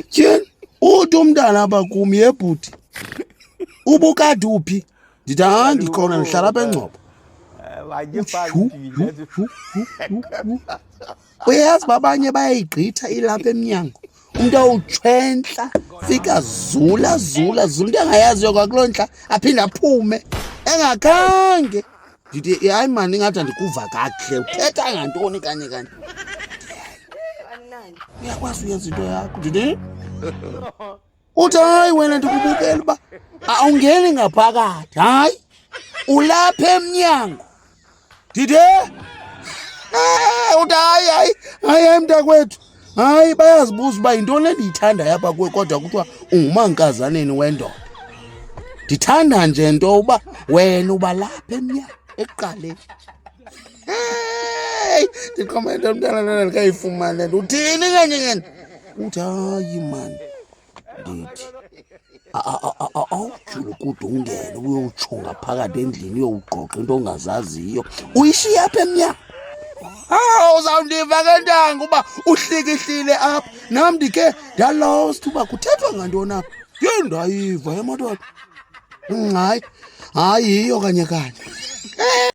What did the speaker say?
Tyhini, uthi umntana apha kum yebhuti. Ubukade uphi? Ndithi hayi ndikhona ndihlala apha eNgcobo. Uyayazi uba abanye bayayigqitha ilapha emnyango. Umntu awutshwentla, fika zula into engayaziyo kwakuloo ntla aphinde aphume engakhange. Ndithi hayi mani ingathi andikuva kakuhle, uthetha ngantoni kanye. Uyakwazi uyenza into yakho. Ndithi uthi hayi wena ndikubukela uba awungeni ngaphakathi. Hayi ulapha emnyango. Ndithi uthi hayi mntakwethu. Hayi bayazibuza uba yintoni endiyithandayo apha kuwe kodwa kuthiwa ungumankazaneni wendoda. Ndithanda nje nto uba wena uba lapha emnyango ekuqaleni. Ndiqomele umntana ndikayifumane nto. Uthini kanye? Uthi hayi mani. Ndithi awujule kude ungene uyowutsho ngaphakathi endlini uyowuqoqa into ongazaziyo. Uyishiye apha emnyango. Uzawundiva ke ntanga uba uhlikihlile apha. Nam ndikhe ndalost uba kuthethwa ngantoni apha. Yhe ndayiva emadoda. Hayi yiyo kanye.